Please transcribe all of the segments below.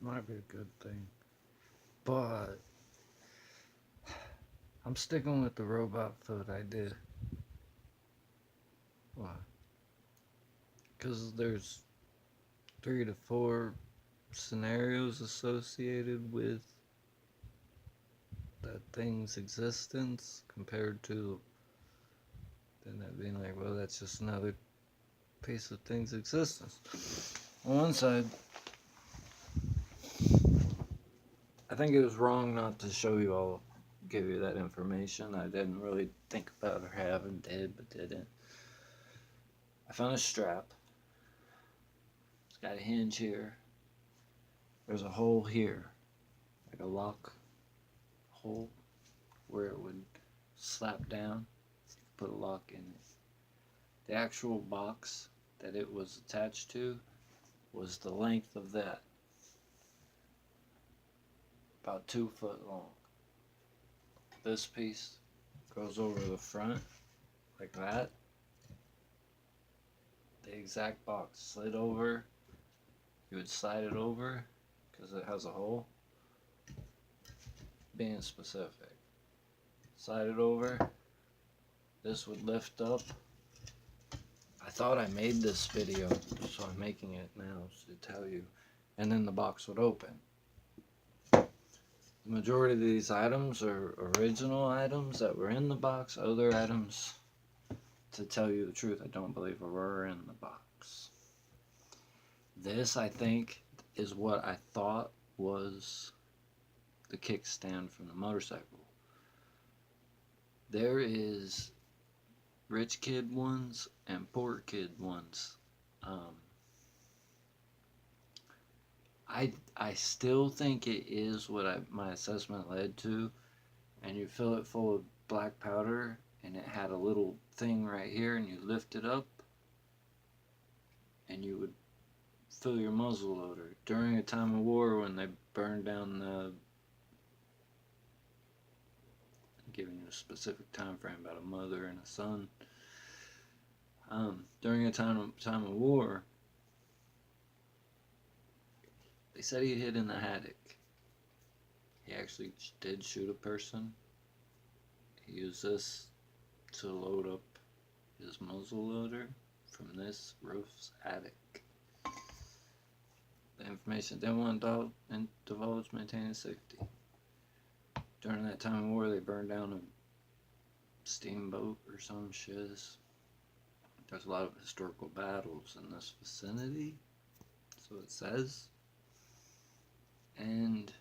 Might be a good thing. But I'm sticking with the robot foot idea. Why? Because there's 3 to 4 scenarios associated with that thing's existence compared to then that being like, well, that's just another piece of thing's existence. On one side, I think it was wrong not to show you all, give you that information. I didn't really think about or have and did, but didn't. I found a strap. It's got a hinge here. There's a hole here, like a lock hole where it would slap down. You could put a lock in it. The actual box that it was attached to was the length of that, about 2 foot long. This piece goes over the front like that. The exact box slid over. You would slide it over because it has a hole. Being specific, slide it over. This would lift up. I thought I made this video, so I'm making it now to tell you. And then the box would open. The majority of these items are original items that were in the box. Other items, to tell you the truth, I don't believe were in the box. This, I think, is what I thought was the kickstand from the motorcycle. There is rich kid ones and poor kid ones. I still think it is what my assessment led to, and you fill it full of black powder, and it had a little thing right here, and you lift it up, and you would fill your muzzle loader during a time of war when they burned down the. I'm giving you a specific time frame about a mother and a son. During a time of war, they said he hid in the attic. He actually did shoot a person. He used this to load up his muzzle loader from this roof's attic. The information didn't want to divulge, maintaining safety. During that time of war, they burned down a steamboat or some shiz. There's a lot of historical battles in this vicinity, so it says. And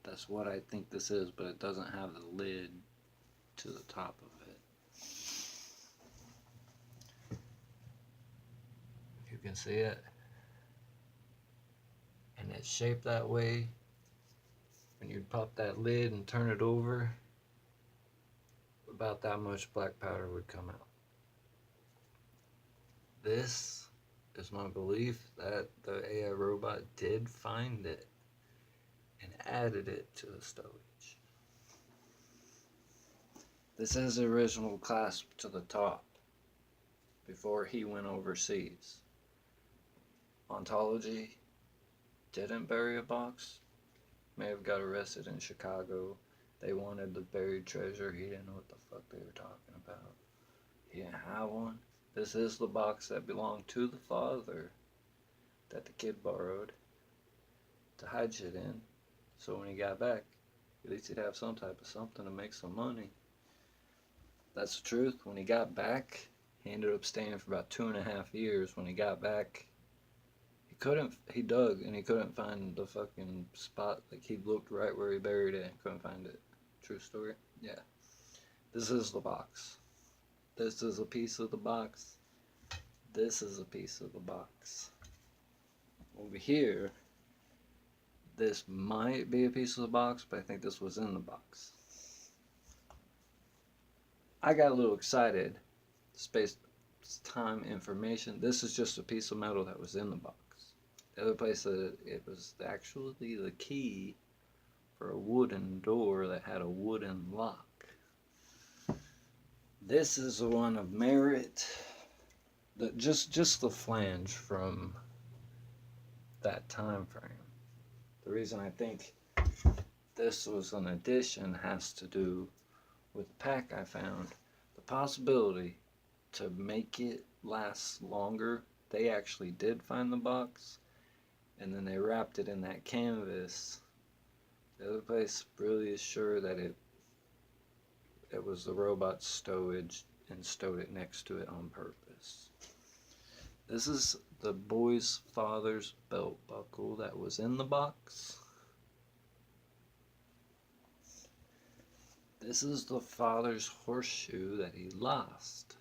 that's what I think this is, but it doesn't have the lid to the top of it. If you can see it. And it's shaped that way. When you'd pop that lid and turn it over, about that much black powder would come out. This is my belief that the AI robot did find it and added it to the stowage. This has the original clasp to the top before he went overseas. Ontology didn't bury a box. May have got arrested in Chicago. They wanted the buried treasure. He didn't know what the fuck they were talking about. He didn't have one. This is the box that belonged to the father that the kid borrowed to hide shit in. So when he got back, at least he'd have some type of something to make some money. That's the truth. When he got back, he ended up staying for about 2.5 years. When he got back, he dug and he couldn't find the fucking spot. Like, he looked right where he buried it and couldn't find it. True story? Yeah. This is the box. This is a piece of the box. This is a piece of the box. Over here, this might be a piece of the box, but I think this was in the box. I got a little excited. Space-time information. This is just a piece of metal that was in the box. The other place that it was actually the key for a wooden door that had a wooden lock. This is the one of merit. Just the flange from that time frame. The reason I think this was an addition has to do with the pack I found. The possibility to make it last longer, they actually did find the box, and then they wrapped it in that canvas. The other place really is sure that it was the robot's stowage and stowed it next to it on purpose. This is the boy's father's belt buckle that was in the box. This is the father's horseshoe that he lost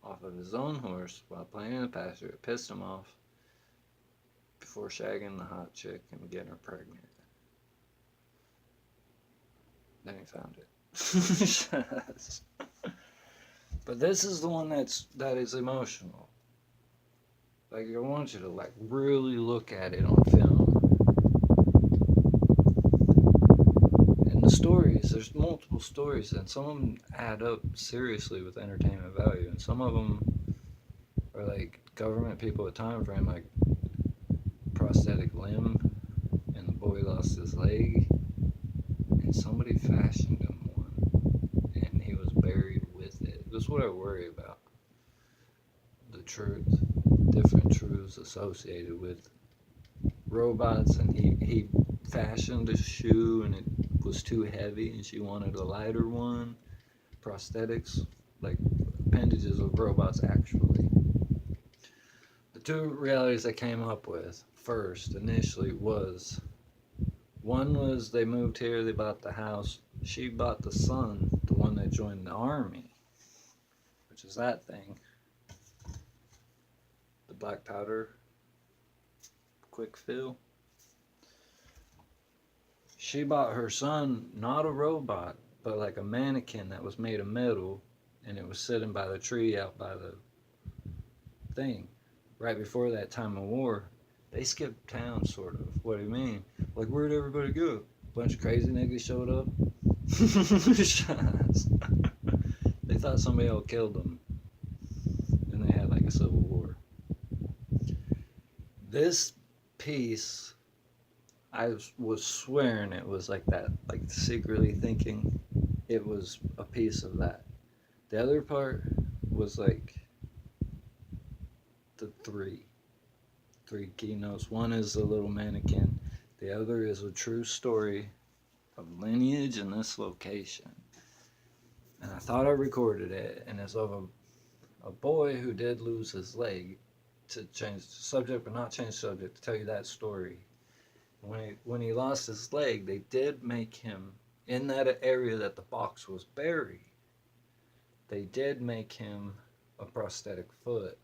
off of his own horse while playing in the pasture. It pissed him off before shagging the hot chick and getting her pregnant. Then he found it. But this is the one that is emotional. Like, I want you to like really look at it on film. And the stories, there's multiple stories, and some of them add up seriously with entertainment value, and some of them are like government people at time frame, like prosthetic limb, and the boy lost his leg, and somebody fashioned him one, and he was buried with it. This is what I worry about. The truth, different truths associated with robots, and he fashioned a shoe and it was too heavy and she wanted a lighter one. Prosthetics, like appendages of robots actually. The two realities I came up with first initially was, one was they moved here, they bought the house, she bought the son, the one that joined the army, which is that thing, the black powder quick fill. She bought her son not a robot, but like a mannequin that was made of metal, and it was sitting by the tree out by the thing. Right before that time of war, they skipped town, sort of. What do you mean? Like, where'd everybody go? Bunch of crazy niggas showed up. They thought somebody else killed them, and they had like a civil war. This piece, I was swearing it was like that, like secretly thinking it was a piece of that. The other part was like the three keynotes. One is a little mannequin. The other is a true story of lineage in this location. And I thought I recorded it, and it's of a boy who did lose his leg. To change the subject, but not change the subject, to tell you that story. When he lost his leg, they did make him, in that area that the box was buried, they did make him a prosthetic foot.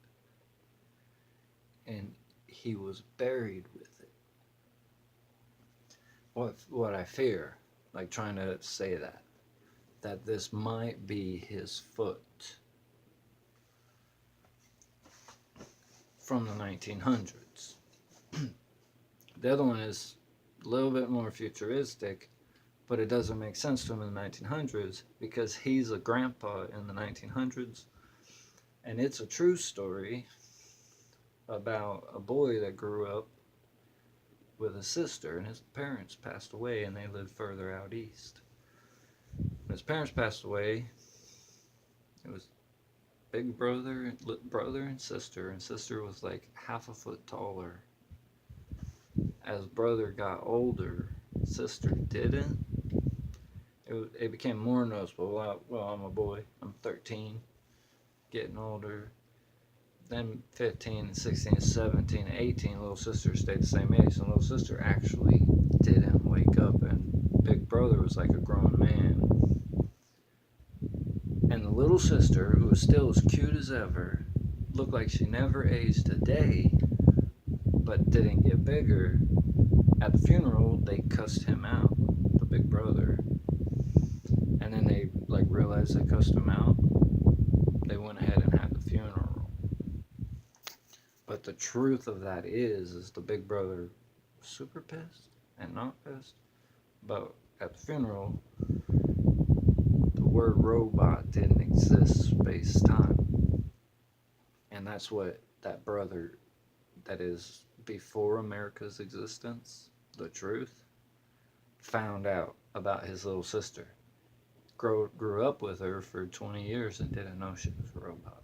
And he was buried with it. What I fear, like trying to say that this might be his foot from the 1900s. The other one is a little bit more futuristic, but it doesn't make sense to him in the 1900s because he's a grandpa in the 1900s, and it's a true story about a boy that grew up with a sister, and his parents passed away, and they lived further out east. When his parents passed away, it was big brother and sister was like half a foot taller. As brother got older, sister didn't. It became more noticeable. Well, I'm a boy. I'm 13, getting older. Then 15, 16, 17, 18, little sister stayed the same age. So little sister actually didn't wake up, and big brother was like a grown man. And the little sister, who was still as cute as ever, looked like she never aged a day, but didn't get bigger. At the funeral, they cussed him out, the big brother. And then they like realized they cussed him out. They went ahead and had the funeral. But the truth of that is the big brother was super pissed and not pissed. But at the funeral, the word robot didn't exist space-time. And that's what that brother, that is before America's existence, the truth, found out about his little sister. Grew up with her for 20 years and didn't know she was a robot.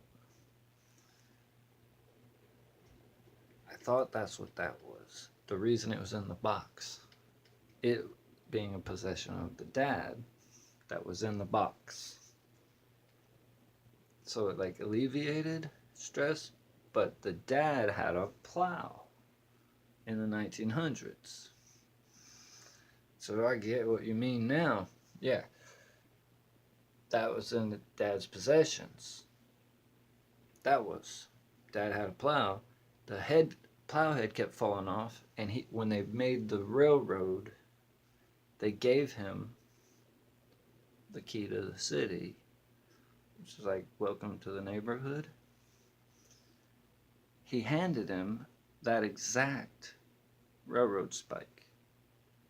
I thought that's what that was. The reason it was in the box. It being a possession of the dad that was in the box. So it like alleviated stress, but the dad had a plow in the 1900s. So I get what you mean now. Yeah. That was in the dad's possessions. That was. Dad had a plow. The plow head kept falling off, and when they made the railroad, they gave him the key to the city, which is like, welcome to the neighborhood. He handed him that exact railroad spike.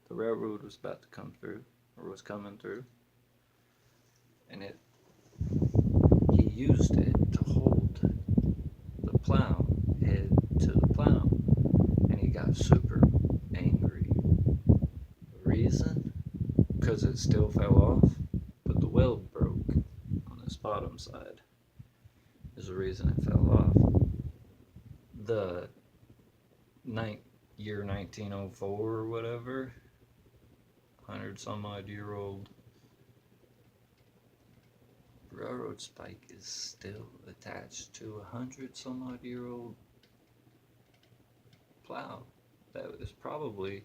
The railroad was about to come through, or was coming through, and he used it to hold the plow head to the plow, and he got super angry. The reason? Because it still fell off, but the weld broke on this bottom side is the reason it fell off. The year 1904 or whatever, 100-some-odd-year-old railroad spike is still attached to a 100-some-odd-year-old plow. That is probably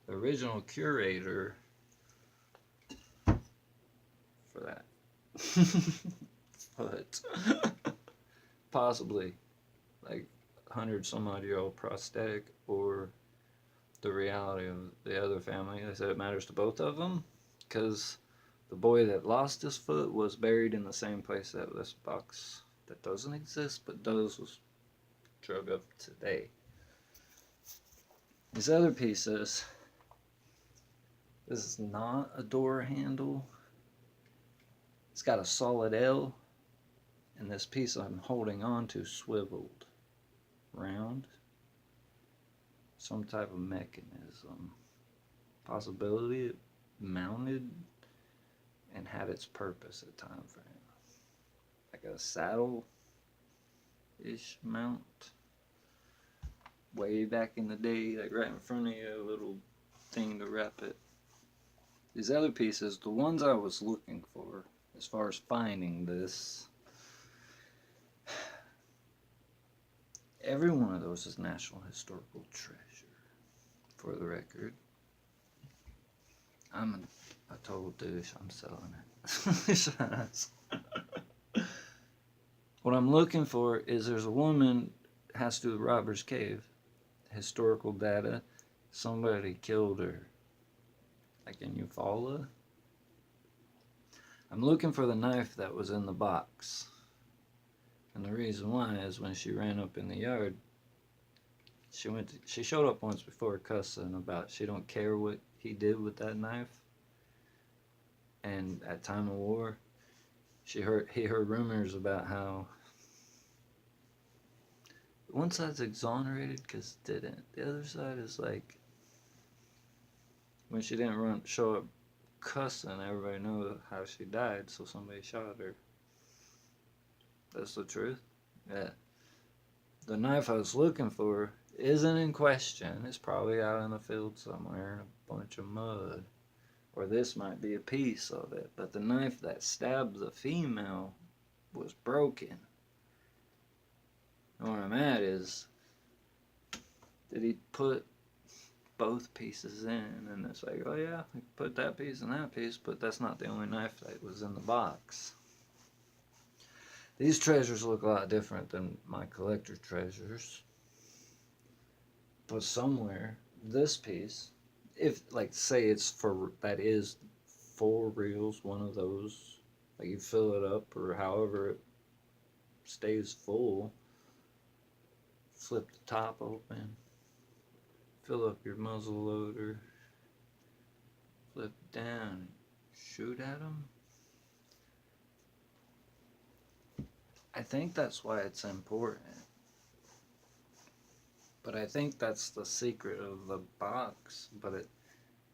the original curator for that. But possibly like 100-some-odd-year-old prosthetic, or the reality of the other family. They said it matters to both of them because the boy that lost his foot was buried in the same place that this box that doesn't exist but does was drug up today. These other pieces, this is not a door handle. It's got a solid L, and this piece I'm holding on to swiveled round. Some type of mechanism. Possibility it mounted and had its purpose at time frame. Like a saddle-ish mount. Way back in the day, like right in front of you, a little thing to wrap it. These other pieces, the ones I was looking for, as far as finding this, every one of those is National Historical Treasure, for the record. I'm a total douche, I'm selling it. What I'm looking for is there's a woman, has to do with Robbers Cave, historical data, somebody killed her, like in Eufaula. I'm looking for the knife that was in the box. And the reason why is when she ran up in the yard, she showed up once before cussing about she don't care what he did with that knife. And at time of war, he heard rumors about how one side's exonerated because didn't. The other side is like, when she didn't show up cussing, everybody knew how she died, so somebody shot her. That's the truth. Yeah. The knife I was looking for isn't in question. It's probably out in the field somewhere in a bunch of mud. Or this might be a piece of it. But the knife that stabbed the female was broken. And what I'm at is, did he put both pieces in? And it's like, oh yeah, we put that piece and that piece, but that's not the only knife that was in the box. These treasures look a lot different than my collector treasures. But somewhere, this piece, if, like, say it's that is for reals, one of those, like you fill it up or however it stays full, flip the top open, fill up your muzzle loader, flip down, shoot at them. I think that's why it's important. But I think that's the secret of the box. But it,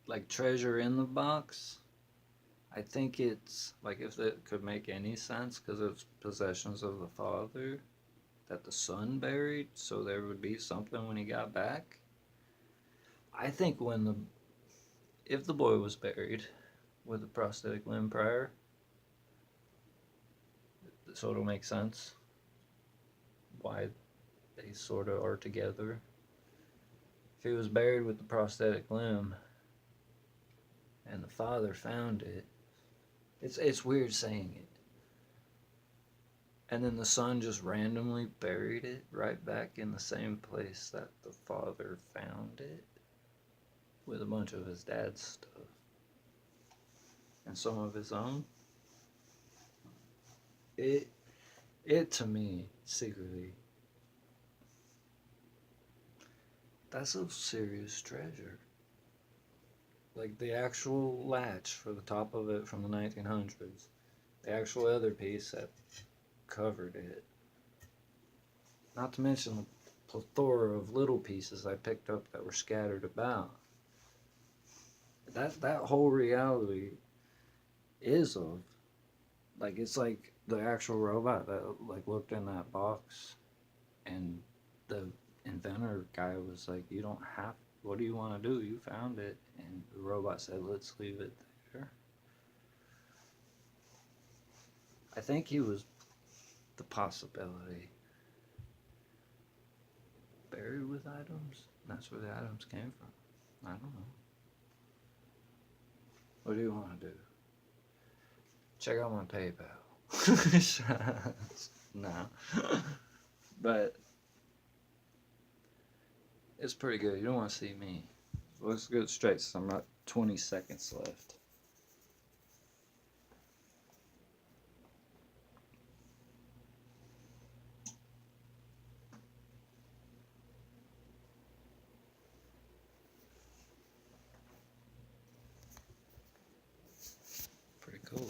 like treasure in the box, I think it's like if it could make any sense because it's possessions of the father that the son buried, so there would be something when he got back. I think when the if the boy was buried with a prosthetic limb prior, so it'll make sense why they sort of are together. If he was buried with the prosthetic limb and the father found it, it's weird saying it. And then the son just randomly buried it right back in the same place that the father found it with a bunch of his dad's stuff and some of his own. It to me, secretly, that's a serious treasure. Like the actual latch for the top of it from the 1900s, the actual leather piece that covered it. Not to mention the plethora of little pieces I picked up that were scattered about. That whole reality is of, like, it's like the actual robot that like looked in that box, and the inventor guy was like, "You don't have. What do you want to do? You found it." And the robot said, "Let's leave it there." I think he was the possibility. Buried with items? That's where the items came from. I don't know. What do you want to do? Check out my PayPal. No. But it's pretty good. You don't want to see me. Let's go straight so I'm not 20 seconds left. Pretty cool.